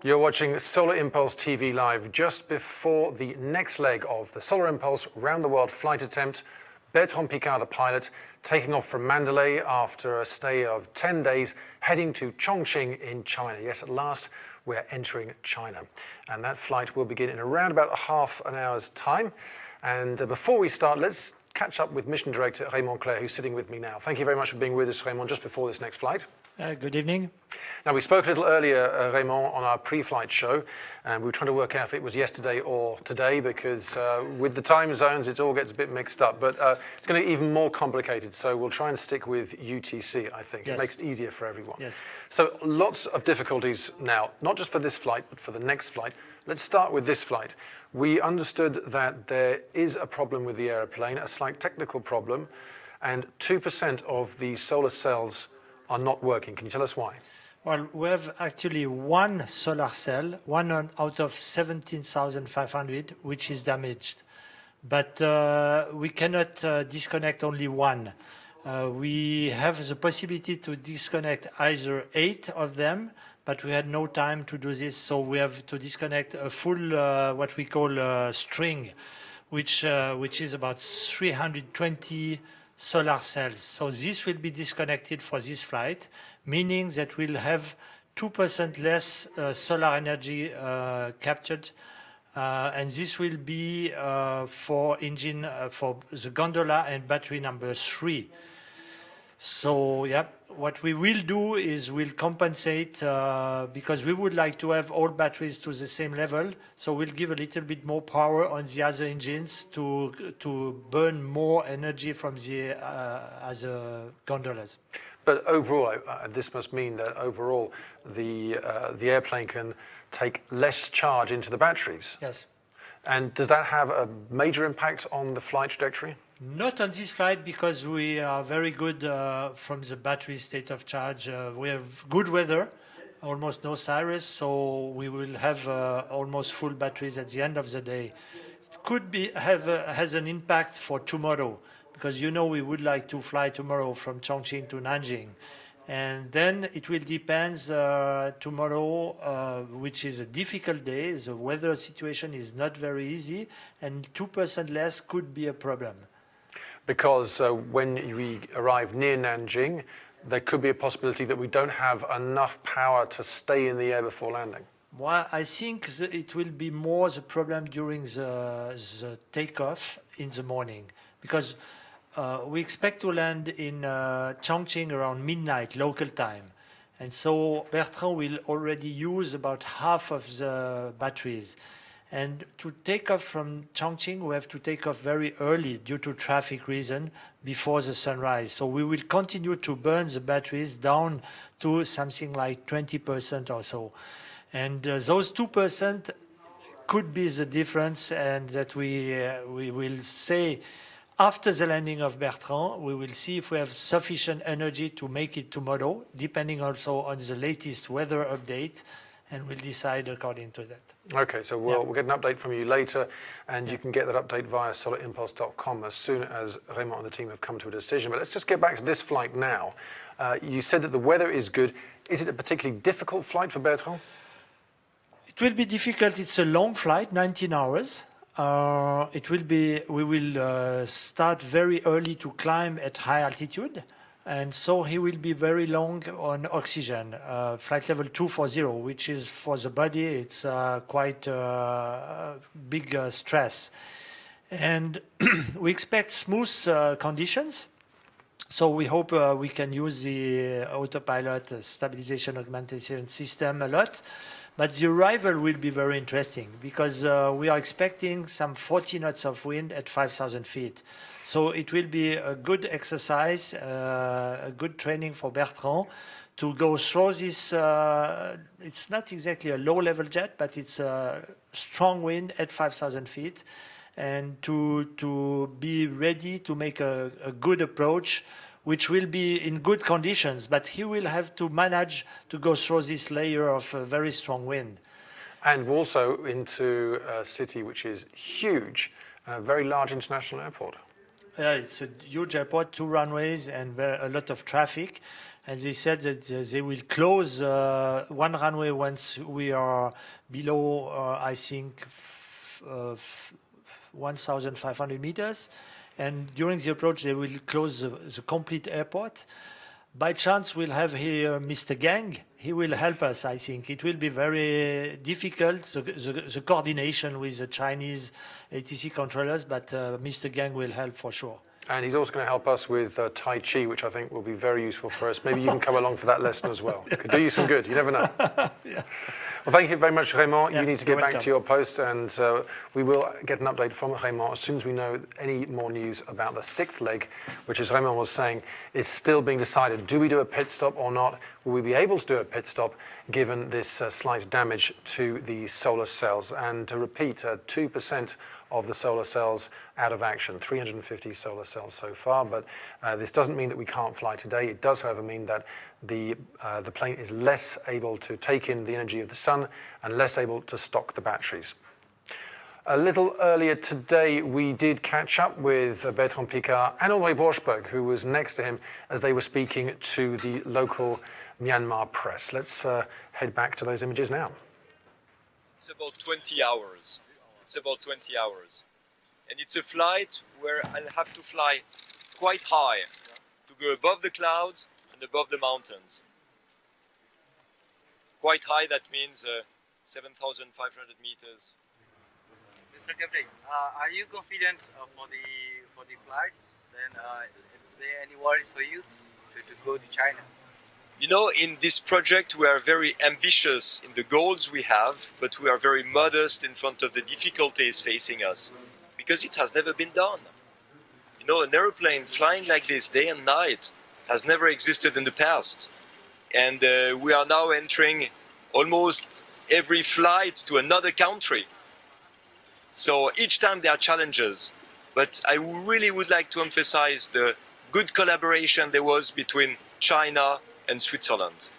You're watching Solar Impulse TV Live just before the next leg of the Solar Impulse round the world flight attempt. Bertrand Piccard, the pilot, taking off from Mandalay after a stay of 10 days, heading to Chongqing in China. Yes, at last we're entering China. And that flight will begin in around about half an hour's time. And before we start, let's catch up with Mission Director Raymond Claire, who's sitting with me now. Thank you very much for being with us, Raymond, just before this next flight. Good evening. Now, we spoke a little earlier, Raymond, on our pre-flight show, and we were trying to work out if it was yesterday or today, because with the time zones, it all gets a bit mixed up. But it's going to be even more complicated, so we'll try and stick with UTC, I think. Yes. It makes it easier for everyone. Yes. So lots of difficulties now, not just for this flight, but for the next flight. Let's start with this flight. We understood that there is a problem with the airplane, a slight technical problem, and 2% of the solar cells are not working. Can you tell us why? Well, we have actually one solar cell, one out of 17,500, which is damaged. But we cannot disconnect only one. We have the possibility to disconnect either 8 of them, but we had no time to do this, so we have to disconnect a full, what we call string, which is about 320 solar cells. So this will be disconnected for this flight, meaning that we'll have 2% less solar energy captured, and this will be for engine, for the gondola and battery number 3. So, yeah, what we will do is we'll compensate because we would like to have all batteries to the same level. So we'll give a little bit more power on the other engines to burn more energy from the other gondolas. But overall, this must mean that overall the airplane can take less charge into the batteries. Yes. And does that have a major impact on the flight trajectory? Not on this flight, because we are very good from the battery state of charge. We have good weather, almost no cirrus, so we will have almost full batteries at the end of the day. It could be has an impact for tomorrow, because we would like to fly tomorrow from Chongqing to Nanjing. And then it will depend tomorrow, which is a difficult day. The weather situation is not very easy, and 2% less could be a problem. Because when we arrive near Nanjing, there could be a possibility that we don't have enough power to stay in the air before landing. Well, I think it will be more the problem during the takeoff in the morning, because we expect to land in Chongqing around midnight local time. And so Bertrand will already use about half of the batteries. And to take off from Chongqing, we have to take off very early due to traffic reason before the sunrise. So we will continue to burn the batteries down to something like 20% or so. And those 2% could be the difference, and that we will say after the landing of Bertrand, we will see if we have sufficient energy to make it tomorrow, depending also on the latest weather update. And we'll decide according to that. Okay, so we'll get an update from you later, and you can get that update via solarimpulse.com as soon as Raymond and the team have come to a decision. But let's just get back to this flight now. You said that the weather is good. Is it a particularly difficult flight for Bertrand? It will be difficult. It's a long flight, 19 hours. We will start very early to climb at high altitude. And so he will be very long on oxygen, flight level 240, which is for the body, it's quite big stress. And we expect smooth conditions. So we hope we can use the autopilot stabilization augmentation system a lot. But the arrival will be very interesting, because we are expecting some 40 knots of wind at 5,000 feet. So it will be a good exercise, a good training for Bertrand to go through this. It's not exactly a low-level jet, but it's a strong wind at 5,000 feet, and to be ready to make a good approach, which will be in good conditions, but he will have to manage to go through this layer of very strong wind. And also into a city which is huge, and a very large international airport. It's a huge airport, 2 runways and a lot of traffic. and they said that they will close one runway once we are below, I think, 1,500 meters. And during the approach, they will close the complete airport. By chance, we'll have here Mr. Gang. He will help us, I think. It will be very difficult, the coordination with the Chinese ATC controllers, but Mr. Gang will help for sure. And he's also going to help us with Tai Chi, which I think will be very useful for us. Maybe you can come along for that lesson as well. Could do you some good. You never know. Yeah. Well, thank you very much, Raymond. Yeah, you need to get back welcome. to your post, and we will get an update from Raymond as soon as we know any more news about the sixth leg, which, as Raymond was saying, is still being decided. Do we do a pit stop or not? Will we be able to do a pit stop given this slight damage to the solar cells? And to repeat, 2% of the solar cells out of action, 350 solar cells so far, but this doesn't mean that we can't fly today. It does, however, mean that the plane is less able to take in the energy of the sun and less able to stock the batteries. A little earlier today, we did catch up with Bertrand Piccard and André Borschberg, who was next to him as they were speaking to the local Myanmar press. Let's head back to those images now. It's about 20 hours. It's about 20 hours. And it's a flight where I'll have to fly quite high to go above the clouds and above the mountains. Quite high, that means 7,500 meters. Mr. Captain, are you confident for the flight? Then is there any worries for you to go to China? You know, in this project we are very ambitious in the goals we have, but we are very modest in front of the difficulties facing us, because it has never been done. You know, an airplane flying like this day and night has never existed in the past. And we are now entering almost every flight to another country. So each time there are challenges, but I really would like to emphasize the good collaboration there was between China and Switzerland.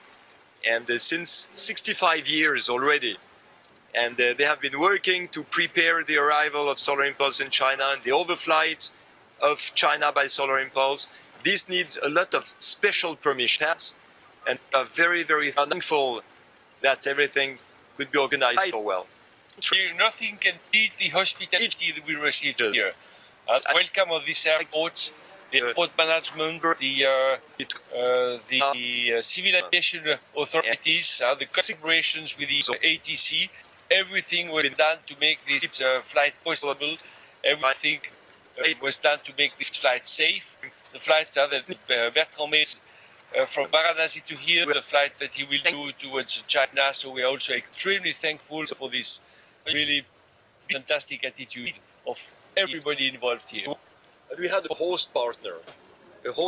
And since 65 years already. And they have been working to prepare the arrival of Solar Impulse in China and the overflight of China by Solar Impulse. This needs a lot of special permissions, and are very, very thankful that everything could be organized so well. Nothing can beat the hospitality that we received here. Welcome of this airport, the airport management, the civil aviation authorities, the collaborations with the ATC. Everything was done to make this flight possible. Everything was done to make this flight safe. The flight that Bertrand made from Varanasi to here, the flight that he will do towards China. So we are also extremely thankful for this really fantastic attitude of everybody involved here. And we had a host partner who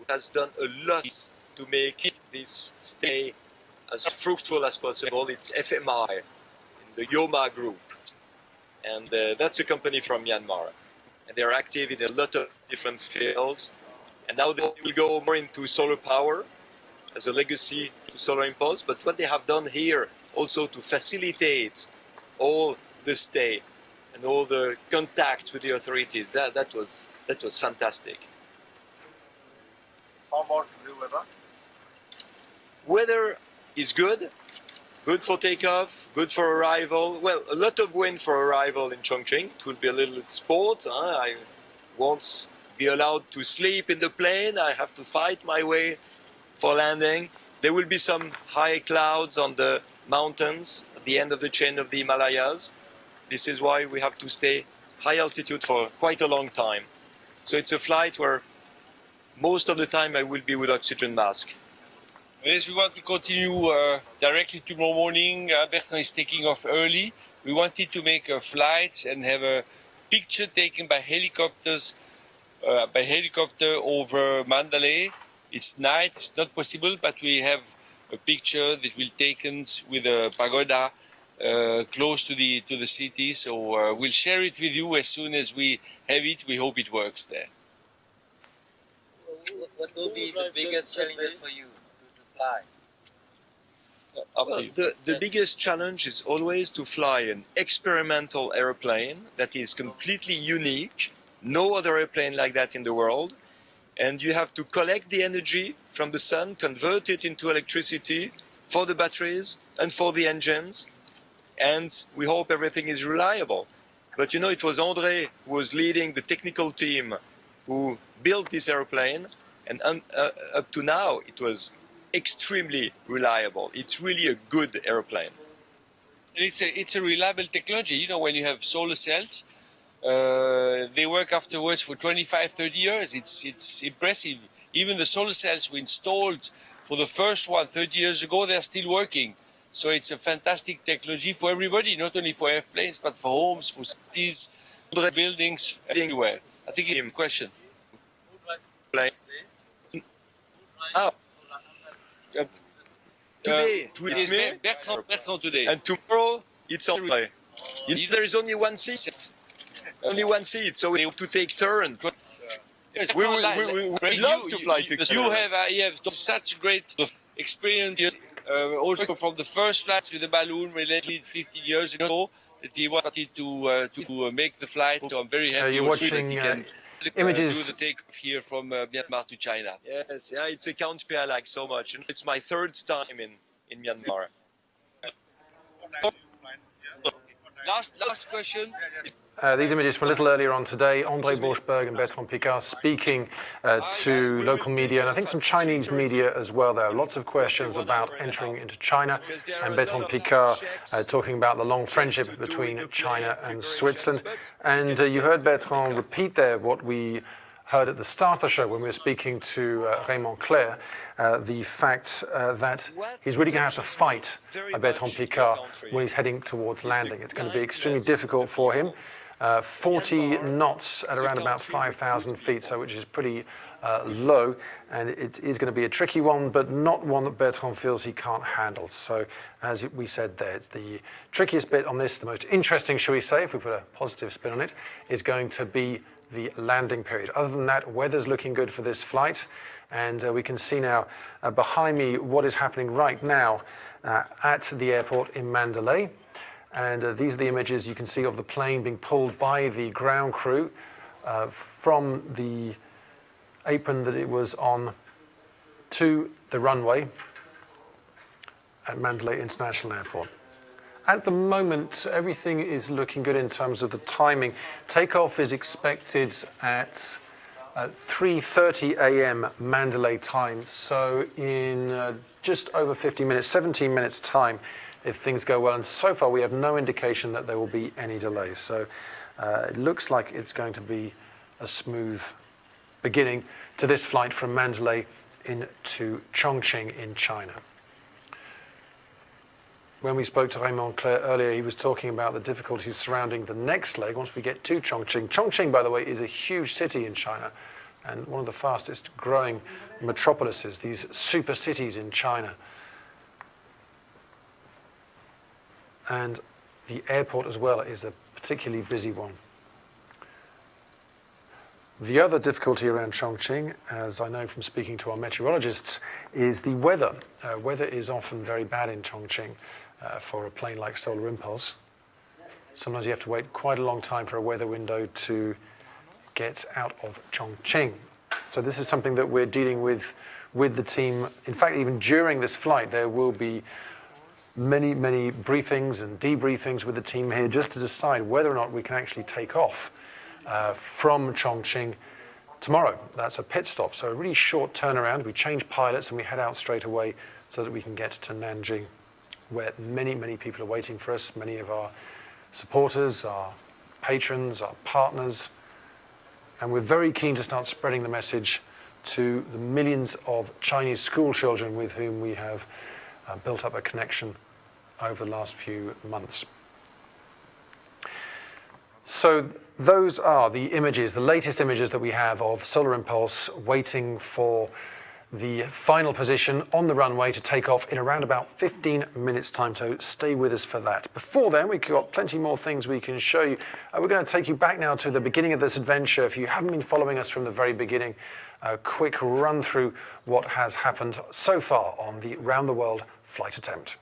has done a lot to make this stay as fruitful as possible. It's FMI in the Yoma group. And that's a company from Myanmar. And they're active in a lot of different fields. And now they will go more into solar power as a legacy to Solar Impulse. But what they have done here also to facilitate all the stay and all the contact with the authorities, that was fantastic. How about the weather? Weather is good for takeoff, good for arrival. Well, a lot of wind for arrival in Chongqing. It will be a little sport. I won't be allowed to sleep in the plane. I have to fight my way for landing. There will be some high clouds on the mountains at the end of the chain of the Himalayas. This is why we have to stay high altitude for quite a long time. So it's a flight where most of the time I will be with oxygen mask. Yes, we want to continue directly tomorrow morning. Bertrand is taking off early. We wanted to make a flight and have a picture taken by helicopter over Mandalay. It's night, it's not possible, but we have a picture that will be taken with a pagoda close to the city. So we'll share it with you as soon as we have it. We hope it works there. What will be the biggest challenges for you to fly? Well, the biggest challenge is always to fly an experimental airplane that is completely unique. No other airplane like that in the world. and you have to collect the energy from the sun, convert it into electricity for the batteries and for the engines, and we hope everything is reliable. But you know, it was André who was leading the technical team who built this airplane, and up to now it was extremely reliable. It's really a good airplane. And it's a reliable technology. You know, when you have solar cells, they work afterwards for 25, 30 years. It's impressive. Even the solar cells we installed for the first one 30 years ago, they're still working. So it's a fantastic technology for everybody, not only for airplanes, but for homes, for cities, buildings, everywhere. I think it's a question. Ah. Today, it's me, Bertrand today. and tomorrow it's André. There is only one seat. Only one seat, so we have to take turns. Yes, We love to fly together. You have such great experience. Also from the first flights with the balloon, related 15 years ago, that he wanted to make the flight. So I'm very happy You're also watching that he can images. do the takeoff here from Myanmar to China. Yes, yeah, it's a country I like so much. It's my third time in Myanmar. Last question. These images from a little earlier on today, André Borschberg and Bertrand Piccard speaking to local media, and I think some Chinese media as well there. Lots of questions about entering into China, and Bertrand Piccard talking about the long friendship between China and Switzerland. And you heard Bertrand repeat there what we heard at the start of the show when we were speaking to Raymond Clair, the fact that he's really going to have to fight Bertrand Piccard when he's heading towards landing. It's going to be extremely difficult for him. 40 knots at around about 5,000 feet, so which is pretty low, and it is going to be a tricky one, but not one that Bertrand feels he can't handle. So, as we said there, it's the trickiest bit on this, the most interesting, shall we say, if we put a positive spin on it, is going to be the landing period. Other than that, weather's looking good for this flight, and we can see now behind me what is happening right now at the airport in Mandalay. And these are the images you can see of the plane being pulled by the ground crew from the apron that it was on to the runway at Mandalay International Airport. At the moment, everything is looking good in terms of the timing. Takeoff is expected at 3:30 a.m. Mandalay time, so in just over 50 minutes, 17 minutes time, if things go well. And so far, we have no indication that there will be any delays. So it looks like it's going to be a smooth beginning to this flight from Mandalay into Chongqing in China. When we spoke to Raymond Clair earlier, he was talking about the difficulties surrounding the next leg once we get to Chongqing. Chongqing, by the way, is a huge city in China and one of the fastest growing metropolises, these super cities in China. And the airport as well is a particularly busy one. The other difficulty around Chongqing, as I know from speaking to our meteorologists, is the weather. Weather is often very bad in Chongqing for a plane like Solar Impulse. Sometimes you have to wait quite a long time for a weather window to get out of Chongqing. So this is something that we're dealing with the team. In fact, even during this flight, there will be many briefings and debriefings with the team here just to decide whether or not we can actually take off from Chongqing tomorrow. That's a pit stop, so a really short turnaround. We change pilots and we head out straight away so that we can get to Nanjing, where many people are waiting for us. Many of our supporters, our patrons, our partners, and we're very keen to start spreading the message to the millions of Chinese school children with whom we have built up a connection over the last few months. So those are the images, the latest images that we have of Solar Impulse waiting for the final position on the runway to take off in around about 15 minutes time, so stay with us for that. Before then, we've got plenty more things we can show you. We're going to take you back now to the beginning of this adventure. If you haven't been following us from the very beginning, a quick run through what has happened so far on the round the world flight attempt.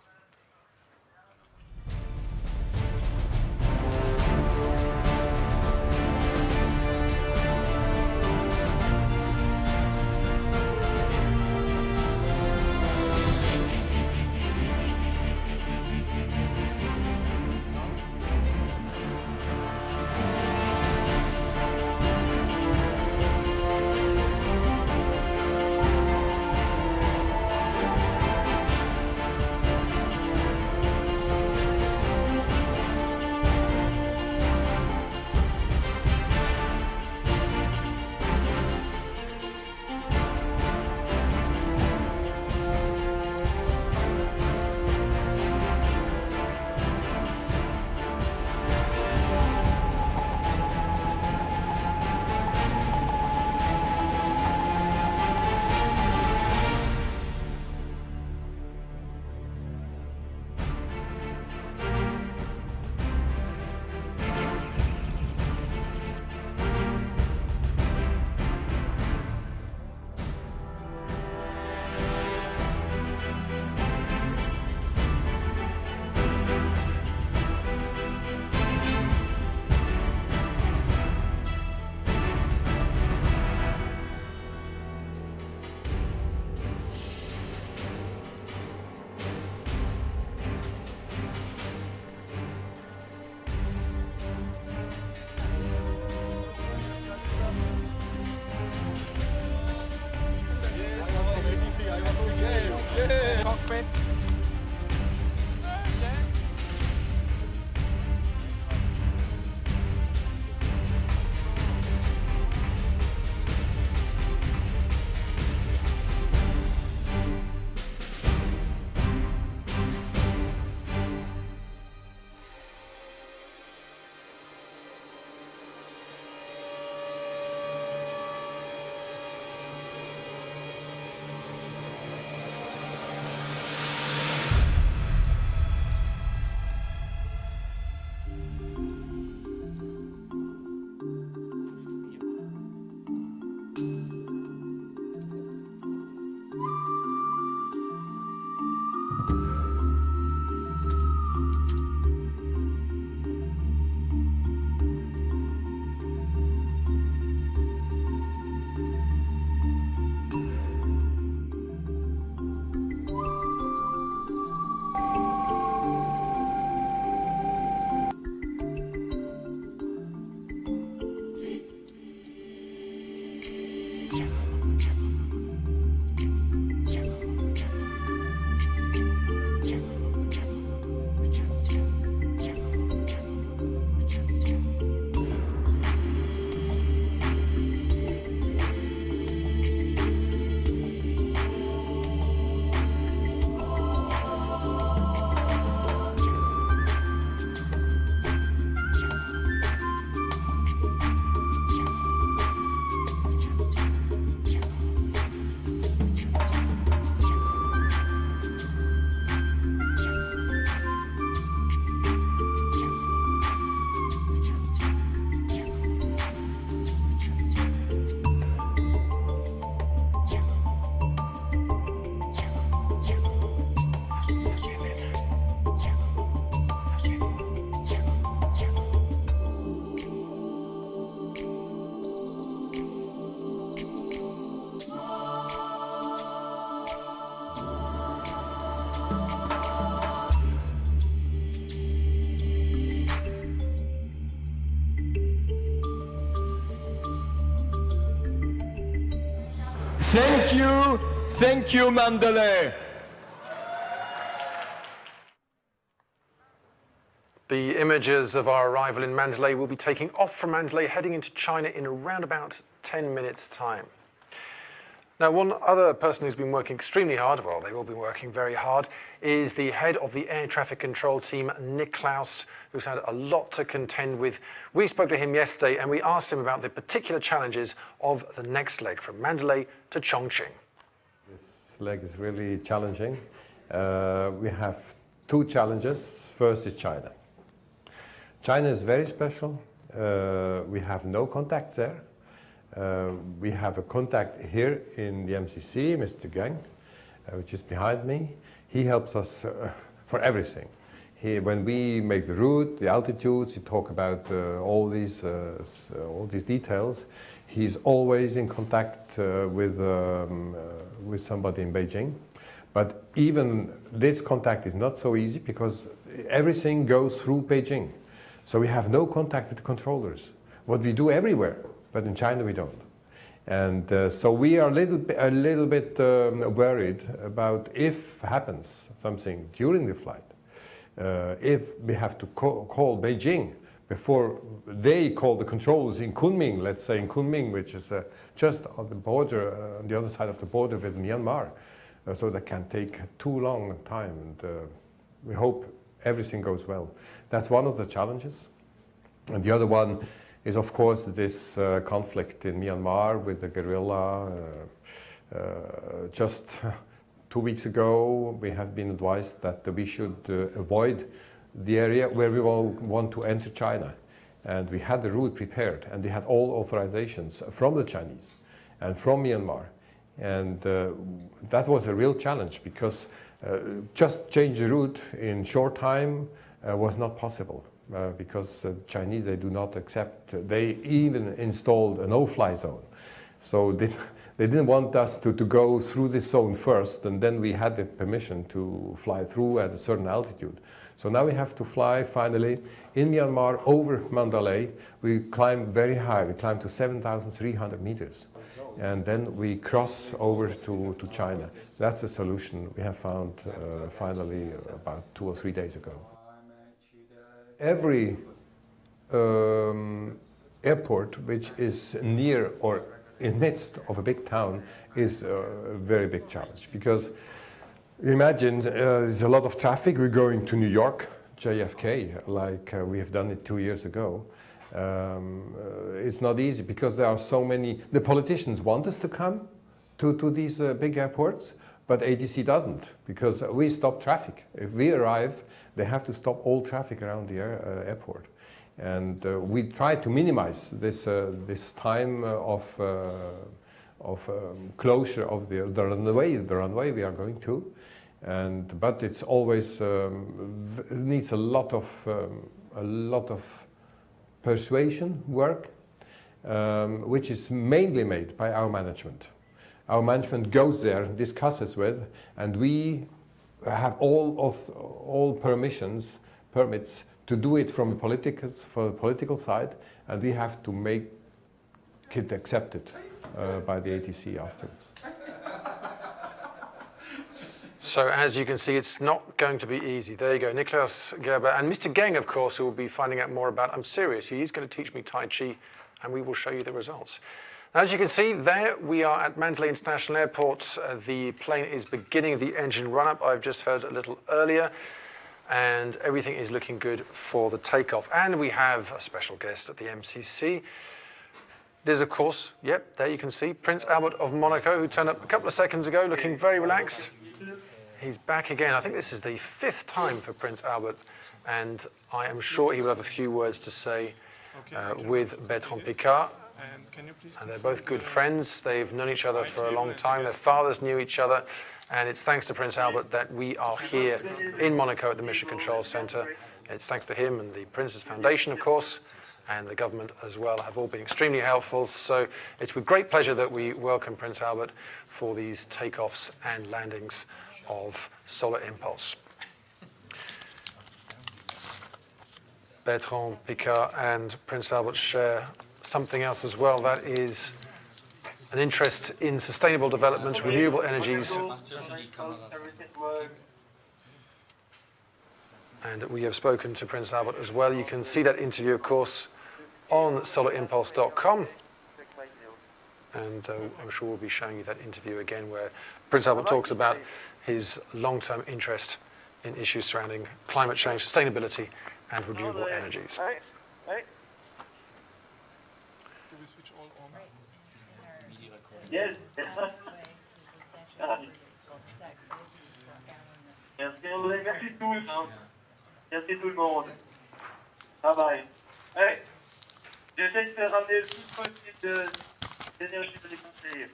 Thank you, Mandalay. The images of our arrival in Mandalay will be taking off from Mandalay, heading into China in around about 10 minutes' time. Now, one other person who's been working extremely hard, well, they've all been working very hard, is the head of the air traffic control team, Niklaus, who's had a lot to contend with. We spoke to him yesterday and we asked him about the particular challenges of the next leg from Mandalay to Chongqing. This leg is really challenging. We have two challenges. First is China. China is very special. We have no contacts there. We have a contact here in the MCC, Mr. Gang, which is behind me. He helps us for everything. When we make the route, the altitudes, we talk about all these details. He's always in contact with somebody in Beijing. But even this contact is not so easy because everything goes through Beijing. So we have no contact with the controllers. What we do everywhere, but in China we don't. And so we are a little bit worried about if happens something during the flight. If we have to call Beijing before they call the controllers in Kunming, let's say in Kunming, which is just on the border, on the other side of the border with Myanmar. So that can take too long a time, and we hope everything goes well. That's one of the challenges. And the other one is, of course, this conflict in Myanmar with the guerrilla. Just 2 weeks ago, we have been advised that we should avoid the area where we all want to enter China. And we had the route prepared, and we had all authorizations from the Chinese and from Myanmar. And that was a real challenge because just change the route in short time was not possible because Chinese, they do not accept, they even installed a no-fly zone. So they didn't want us to go through this zone first, and then we had the permission to fly through at a certain altitude. So now we have to fly finally in Myanmar over Mandalay. We climb very high, we climb to 7,300 meters. And then we cross over to China. That's a solution we have found finally about 2 or 3 days ago. Every airport which is near or in midst of a big town is a very big challenge because imagine there's a lot of traffic. We're going to New York, JFK, like we have done it 2 years ago. It's not easy because there are so many. The politicians want us to come to these big airports, but ATC doesn't because we stop traffic. If we arrive, they have to stop all traffic around the airport. And we try to minimize this time of closure of the runway we are going to. But it's always it needs a lot of persuasion work, which is mainly made by our management. Our management goes there, discusses with, and we have all permits to do it from the political side, and we have to make it accepted by the ATC afterwards. So as you can see, it's not going to be easy. There you go, Niklaus Gerber. And Mr. Geng, of course, who will be finding out more about, I'm serious, he's going to teach me Tai Chi, and we will show you the results. Now, as you can see, there we are at Mandalay International Airport. The plane is beginning the engine run-up, I've just heard a little earlier, and everything is looking good for the takeoff. And we have a special guest at the MCC. There's, of course, yep, there you can see, Prince Albert of Monaco, who turned up a couple of seconds ago, looking very relaxed. He's back again. I think this is the 5th time for Prince Albert, and I am sure he will have a few words to say with Bertrand Piccard. And they're both good friends. They've known each other for a long time. Their fathers knew each other, and it's thanks to Prince Albert that we are here in Monaco at the Mission Control Center. It's thanks to him and the Prince's Foundation, of course, and the government as well have all been extremely helpful. So it's with great pleasure that we welcome Prince Albert for these takeoffs and landings of Solar Impulse. Bertrand Piccard and Prince Albert share something else as well. That is an interest in sustainable development, renewable energies, and we have spoken to Prince Albert as well. You can see that interview, of course, on solarimpulse.com, and I'm sure we'll be showing you that interview again where Prince Albert talks about his long-term interest in issues surrounding climate change, sustainability, and renewable energies. Yes. Merci, André. Merci tous. Merci tout le monde. Bye bye. Hey, j'essaie de faire ramener le plus possible d'énergie de les conseillers.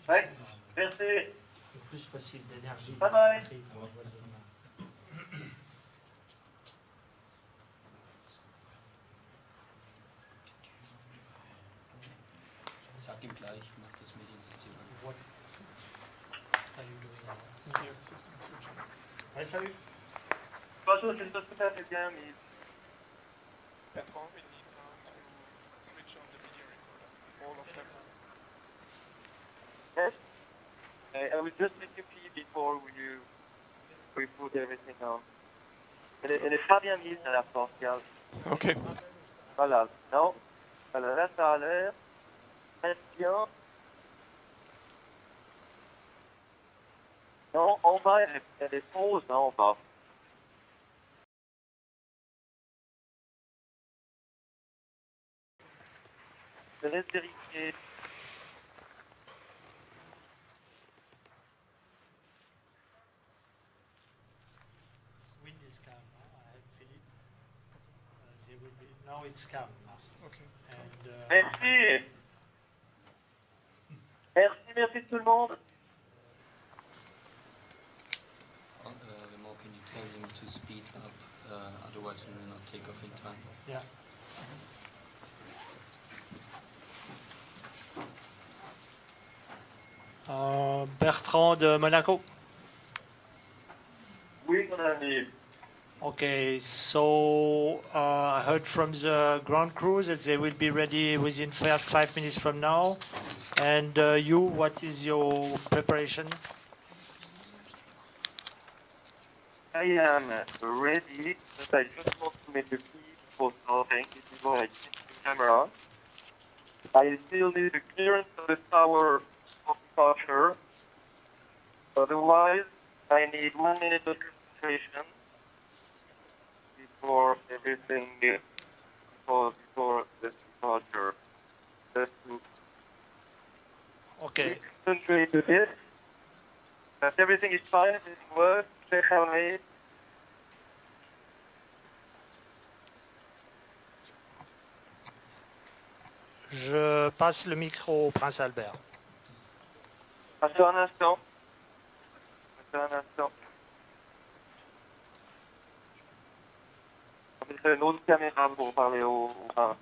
Ouais, merci. Le plus possible d'énergie. Bye bye. Sag ihm gleich, mach das Mediensystem an. What are you doing now? Ouais, salut. Bonjour, c'est tout à fait bien, mais... Bertrand, we need to switch on the video recorder, all of them. Yes? I will just make a pee before we put everything on. Elle est pas bien mise à la porte, regarde. Ok. Voilà, non? Voilà, là ça a l'air. Reste bien. Non, en bas, elle est pause, hein, en bas. Je laisse vérifier. Wind is calm. I feel it. There will be, now it's calm. Okay. And, Merci. Merci tout le monde. Remote, can you tell him to speed up? Otherwise, we will not take off in time. yeah. Bertrand de Monaco. Oui, mon ami. Okay, so I heard from the ground crew that they will be ready within 5 minutes from now. And you, what is your preparation? I am ready, but I just want to make a key for starting. This is why I keep the camera. I still need the clearance of the tower for departure. Otherwise, I need 1 minute of concentration before everything, before the departure. Just to Okay. concentrate a bit. That everything is fine, everything works, check how made. Je passe le micro au Prince Albert. Attends un instant. Attends un instant. On va mettre une autre caméra pour parler au... Ah.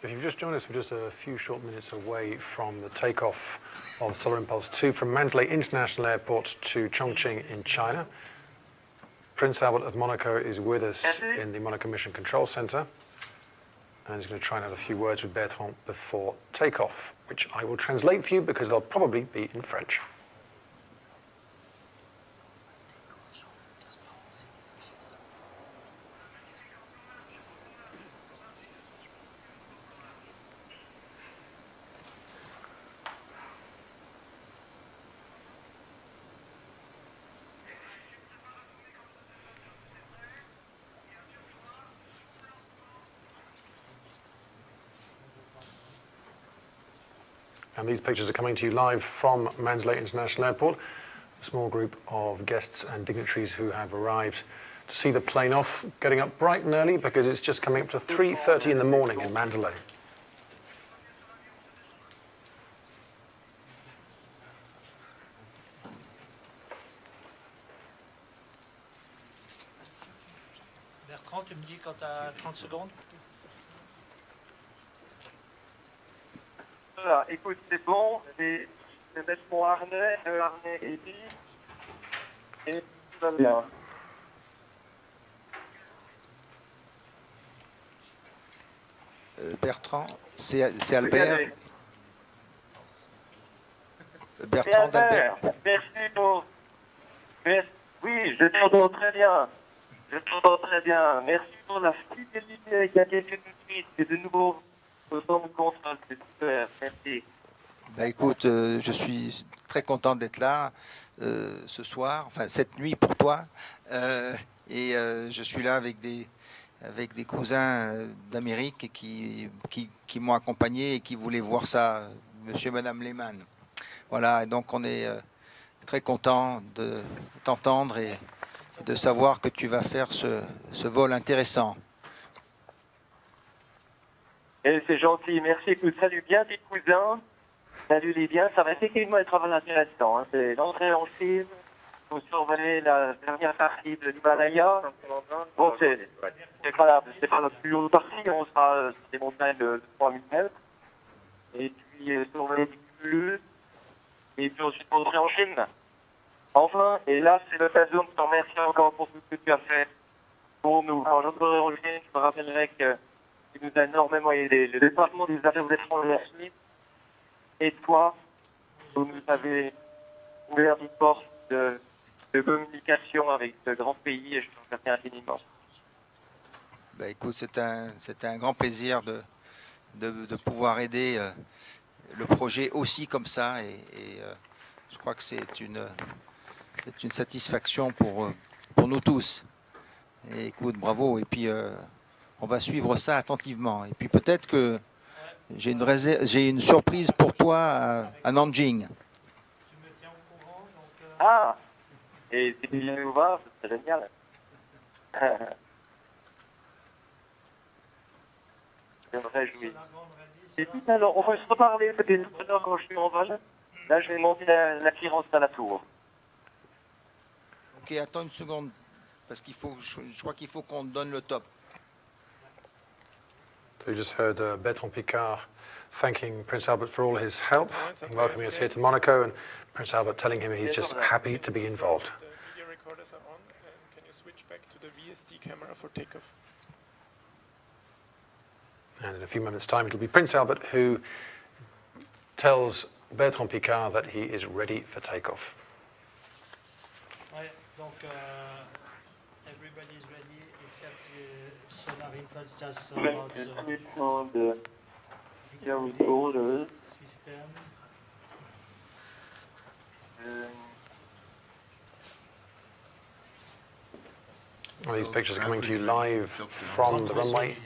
If you've just joined us, we're just a few short minutes away from the takeoff of Solar Impulse 2 from Mandalay International Airport to Chongqing in China. Prince Albert of Monaco is with us in the Monaco Mission Control Center, and he's going to try and have a few words with Bertrand before takeoff, which I will translate for you because they'll probably be in French. And these pictures are coming to you live from Mandalay International Airport. A small group of guests and dignitaries who have arrived to see the plane off, getting up bright and early because it's just coming up to 3:30 in the morning in Mandalay. Bertrand, tu me dis quand tu as 30 secondes. Voilà, écoute, c'est bon, je vais mettre mon harnais, le harnais est dit, et tout va bien. Bertrand, c'est Albert. C'est Bertrand Albert, d'Albert. merci pour... Oui, je t'entends très bien. Je t'entends très bien. Merci pour la fidélité avec laquelle tu nous suis. C'est de nouveau au temps de contrôle, c'est super, merci. Bah écoute, je suis très content d'être là ce soir, enfin cette nuit pour toi. Je suis là avec des cousins d'Amérique qui m'ont accompagné et qui voulaient voir ça, monsieur et madame Lehmann. Voilà, et donc on est très content de t'entendre et de savoir que tu vas faire ce vol intéressant. Et c'est gentil, merci. Écoute, salut bien tes cousins. Salut les biens. Ça va effectivement être un travail intéressant. Hein. C'est l'entrée en Chine. Vous survolez la dernière partie de l'Himalaya. Bon, c'est pas la plus longue partie. On sera sur des montagnes de 3000 mètres. Et puis survoler du cumulus. Et puis ensuite rentrer en Chine. Enfin, et là, c'est l'occasion de te remercier encore pour tout ce que tu as fait pour nous. Alors, j'entrerai en Chine, je me rappellerai que tu nous as énormément aidé. Le département des affaires étrangères Schmitt et toi, vous nous avez ouvert une porte de communication avec ce grand pays et je te remercie infiniment. Bah écoute, c'est un grand plaisir de pouvoir aider le projet aussi comme ça et je crois que c'est une satisfaction pour nous tous. Et écoute, bravo. Et puis on va suivre ça attentivement. Et puis peut-être que j'ai une surprise pour toi à Nanjing. Ah, et si tu viens nous voir, c'est génial. Je me réjouis. Et puis alors, on va se reparler peut-être quand je suis en vol. Là, je vais monter la clearance à la tour. Ok, attends une seconde, parce qu'il faut, je crois qu'il faut qu'on donne le top. So you just heard Bertrand Piccard thanking Prince Albert for all his help in welcoming us here to Monaco, and Prince Albert telling him he's just happy to be involved. The video recorders are on, and can you switch back to the VSD camera for takeoff? And in a few moments' time, it'll be Prince Albert who tells Bertrand Piccard that he is ready for takeoff. Ouais, donc everybody is ready except sonar input just about the system. Well, these pictures are coming to you live from the runway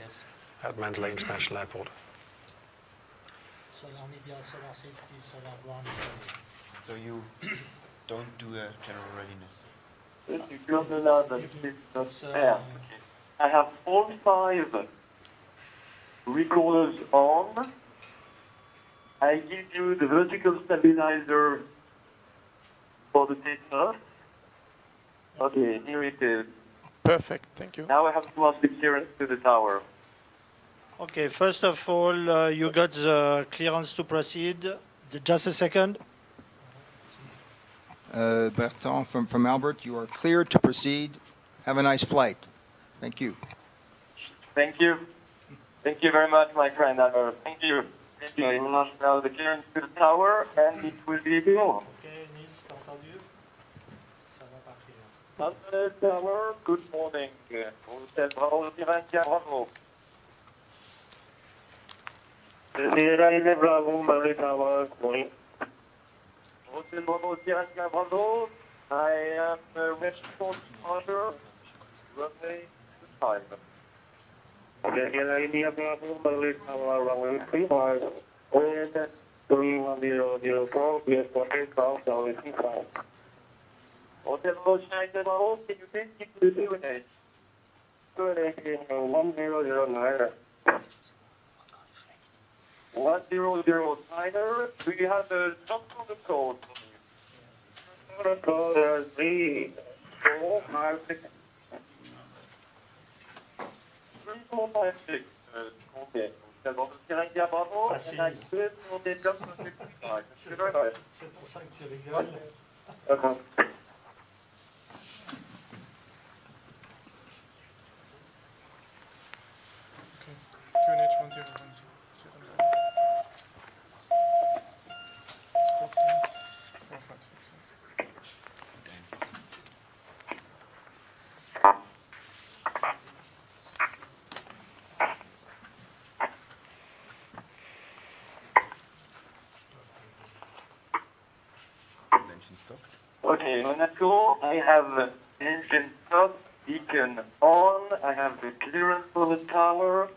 at Mandalay International Airport. Solar media, solar safety, solar ground. So you don't do a general readiness? I have all 5 recorders on. I give you the vertical stabilizer for the takeoff. Okay, here it is. Perfect, thank you. Now I have to ask the clearance to the tower. Okay, first of all, you got the clearance to proceed. Just a second. Bertrand, from Albert, you are cleared to proceed. Have a nice flight. Thank you. Thank you. Thank you very much, my friend Albert. Thank you. Thank you. I will ask now the clearance to the tower, and it will be go. Okay, Nils, t'as entendu? Ça va partir. Mandalay Tower, good morning. Hôtel Bravo, Tirankia, bravo. Tirankia, bravo, Mandalay Tower, good morning. Hôtel Bravo, Tirankia, bravo. I am ready for departure. Runway 5. Tirankia, bravo, Mandalay Tower, runway 35. Wind 3104, clear for takeoff, runway 35. Hotel Monaco, bravo, can you please keep the QNH? QNH 1009. 1009, do you have the jump on the code? Code 3, 4, 5, 6. 3,456. Compter. D'abord, je dirais bien bravo. Facile. Et là, deux sur des blocs sur le cul. C'est vrai. C'est pour ça que tu rigoles. D'accord. QNH 1010. Scorpion 456. Okay, Monaco, I have engine stop, beacon on, I have the clearance for the tower.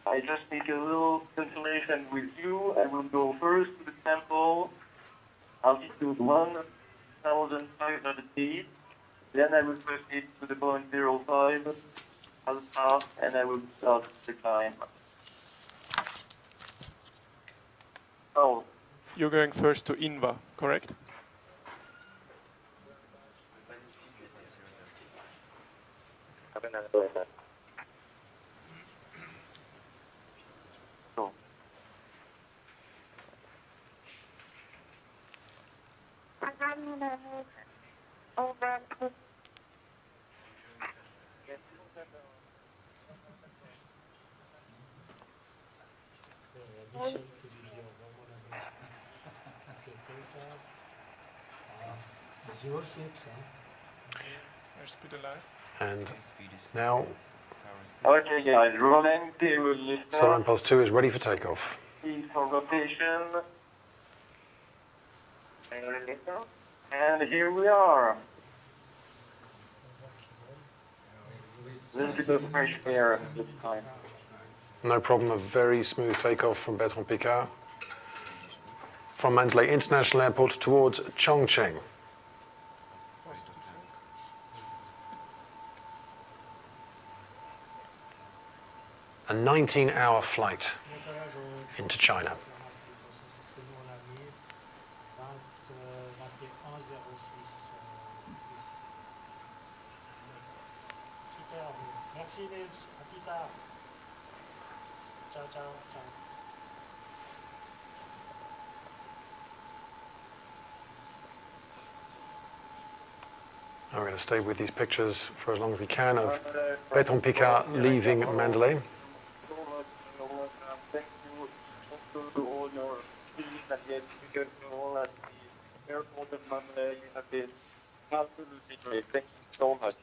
I just need a little confirmation with you. I will go first to the temple, altitude 1,500 feet. Then I will proceed to the point 05, alpha, and I will start the climb. Oh, You're going first to Inva, correct? Michel qui lui dit au revoir, mon ami. Ok, Takeoff. 06, hein. There's speed alive. And now okay, guys, rolling to Solar listener. Impulse 2 is ready for takeoff. Speed for rotation. And here we are. Little bit of fresh air this time. No problem, a very smooth takeoff from Bertrand Piccard from Mandalay International Airport towards Chongqing. A 19-hour flight into China. Merci Nils, à plus tard. Ciao, ciao, ciao. We're going to stay with these pictures for as long as we can of Bertrand Piccard leaving Mandalay. Thank you also to all your team and the people at the airport of Mandalay. You have been absolutely great. Thank you so much.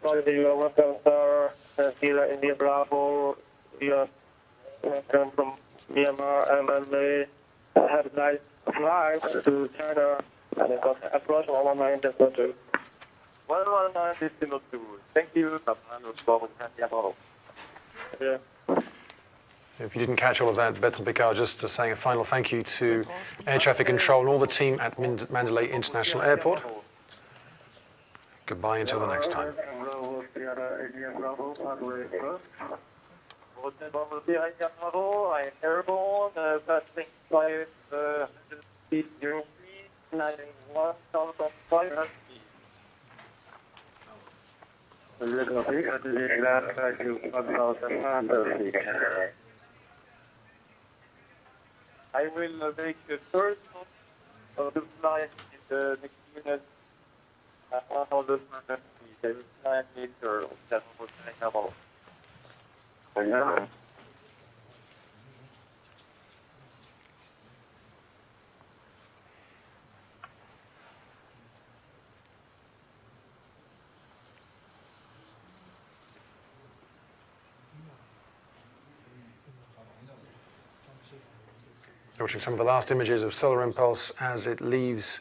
Sorry, you are welcome, sir. Sierra India Bravo. You are welcome from Myanmar and Mandalay. Have a nice flight to China. And it was approach 119 decimal 119 decimal 2. Thank you. Yeah. If you didn't catch all of that, Bertrand Piccard just saying a final thank you to air traffic control and all the team at Mandalay International Airport. Goodbye until the next time. I am airborne, passing 500 feet 0 feet, landing 1,500 feet. I will make the first of the flight in the next minute at 1,500 feet. I will fly later. That was about. Watching some of the last images of Solar Impulse as it leaves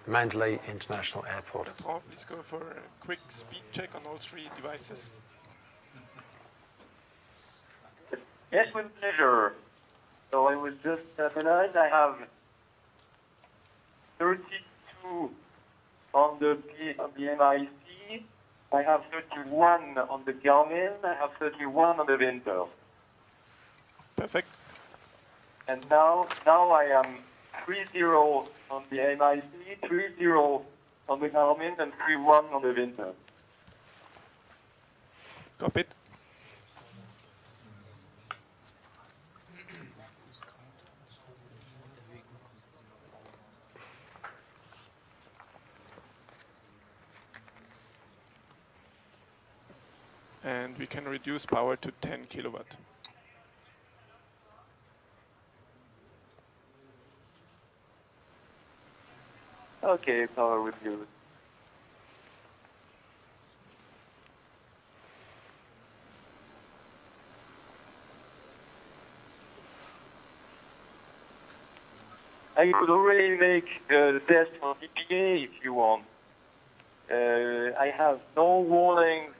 Mandalay International Airport. Bertrand, please go for a quick speed check on all three devices. Yes, with pleasure. So I will just stabilize. I have 32 on the MIC. I have 31 on the Garmin. I have 31 on the Winter. Perfect. And now I am 30 on the MIC, 30 on the Garmin, and 31 on the Winter. Cockpit. And we can reduce power to 10 kilowatt. Okay, power reduced. I could already make the test for DPA if you want. I have no warnings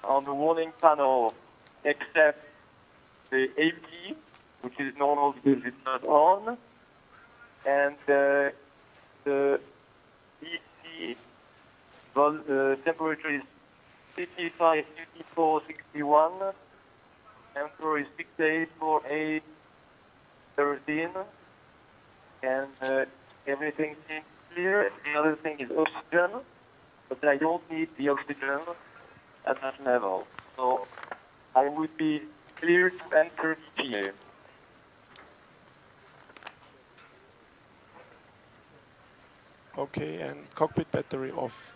on the warning panel except the AP, which is normal because it's not on, and the DC temperature is 55, 54, 61, temperature is 68, 48, 13, and everything seems clear. The other thing is oxygen, but I don't need the oxygen at that level. So I would be clear to enter DPA. Okay, and cockpit battery off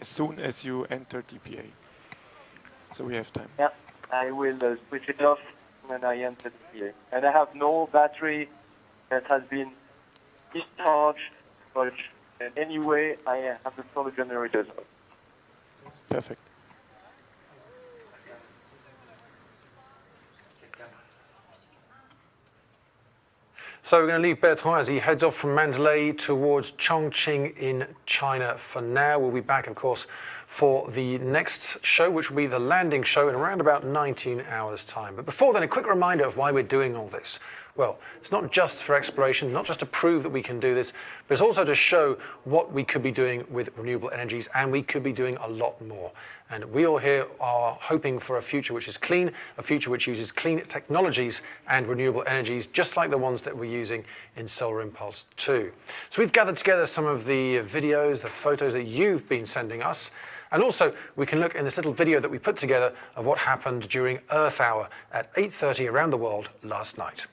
as soon as you enter DPA. So we have time. Yeah, I will switch it off when I enter DPA. And I have no battery that has been discharged, but anyway, I have the solar generators on. Perfect. So we're going to leave Bertrand as he heads off from Mandalay towards Chongqing in China for now. We'll be back, of course, for the next show, which will be the landing show in around about 19 hours' time. But before then, a quick reminder of why we're doing all this. Well, it's not just for exploration, not just to prove that we can do this, but it's also to show what we could be doing with renewable energies, and we could be doing a lot more. And we all here are hoping for a future which is clean, a future which uses clean technologies and renewable energies, just like the ones that we're using in Solar Impulse 2. So we've gathered together some of the videos, the photos that you've been sending us. And also, we can look in this little video that we put together of what happened during Earth Hour at 8:30 around the world last night.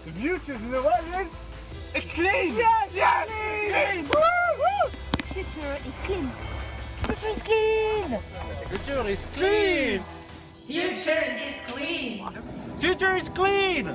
The future is the what is? It's clean! Yes! Yes! Clean! It's clean! Woo! The future is clean. Future is clean! Future is clean! Future is clean. Future is clean!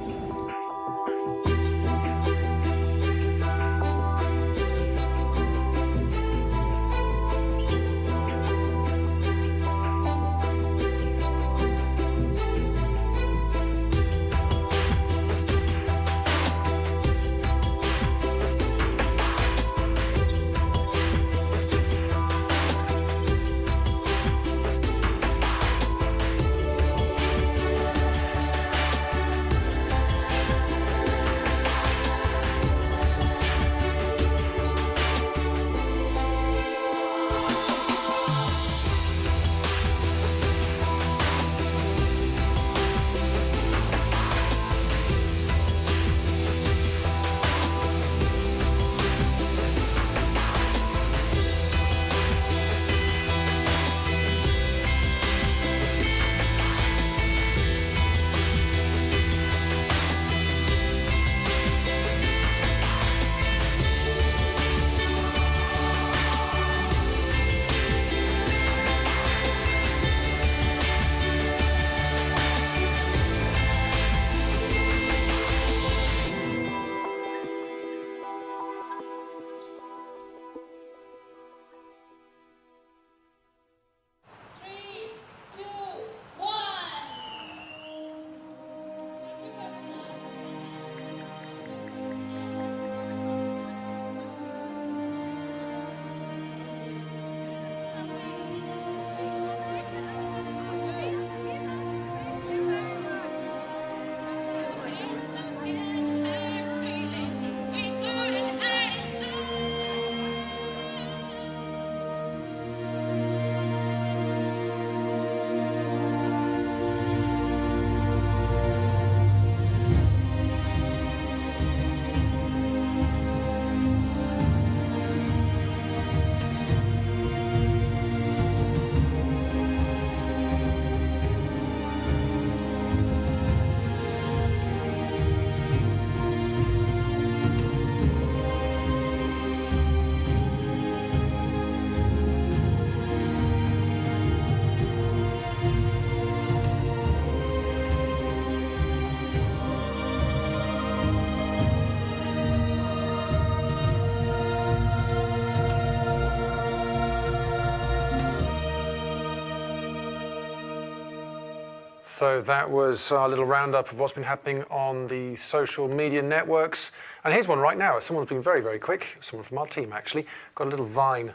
So that was our little roundup of what's been happening on the social media networks. And here's one right now. Someone's been very, very quick. Someone from our team, actually. Got a little vine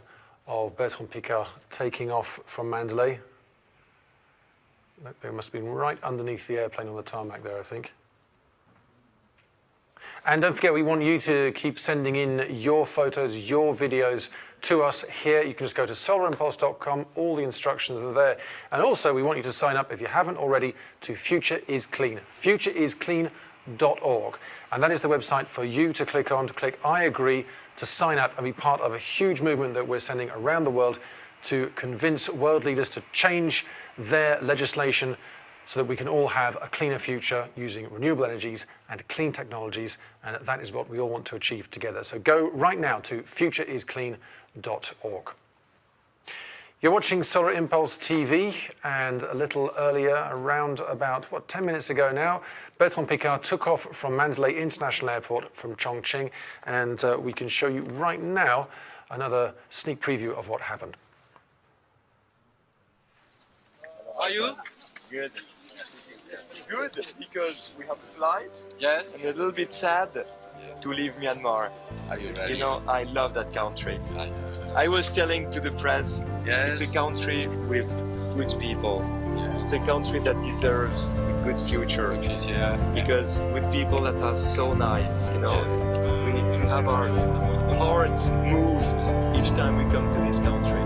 of Bertrand Piccard taking off from Mandalay. They must have been right underneath the airplane on the tarmac there, I think. And don't forget, we want you to keep sending in your photos, your videos to us here. You can just go to solarimpulse.com. All the instructions are there. And also, we want you to sign up, if you haven't already, to Future is Clean, futureisclean.org. And that is the website for you to click on, to click I agree, to sign up and be part of a huge movement that we're sending around the world to convince world leaders to change their legislation so that we can all have a cleaner future using renewable energies and clean technologies, and that is what we all want to achieve together. So go right now to futureisclean.org. You're watching Solar Impulse TV, and a little earlier, around about, 10 minutes ago now, Bertrand Piccard took off from Mandalay International Airport from Chongqing, and we can show you right now another sneak preview of what happened. Are you? Good. Good, because we have a flight. Yes. And a little bit sad to leave Myanmar. Are you ready? You know, I love that country. I was telling to the press, yes, it's a country with good people. Yeah. It's a country that deserves a good future. Yeah. Because with people that are so nice, you know, we have our hearts moved each time we come to this country.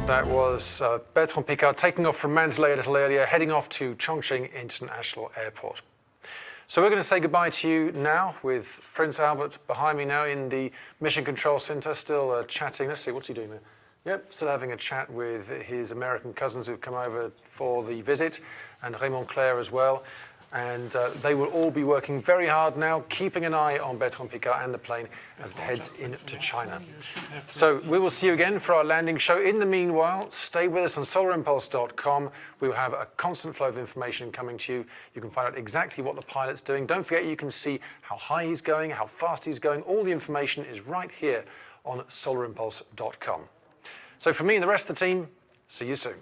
That was Bertrand Piccard taking off from Mandalay a little earlier, heading off to Chongqing International Airport. So we're going to say goodbye to you now with Prince Albert behind me now in the Mission Control Center, still chatting. Let's see, what's he doing there? Yep, still having a chat with his American cousins who've come over for the visit, and Raymond Claire as well. And they will all be working very hard now, keeping an eye on Bertrand Piccard and the plane as it heads into China. So we will see you again for our landing show. In the meanwhile, stay with us on solarimpulse.com. We will have a constant flow of information coming to you. You can find out exactly what the pilot's doing. Don't forget, you can see how high he's going, how fast he's going. All the information is right here on solarimpulse.com. So from me and the rest of the team, see you soon.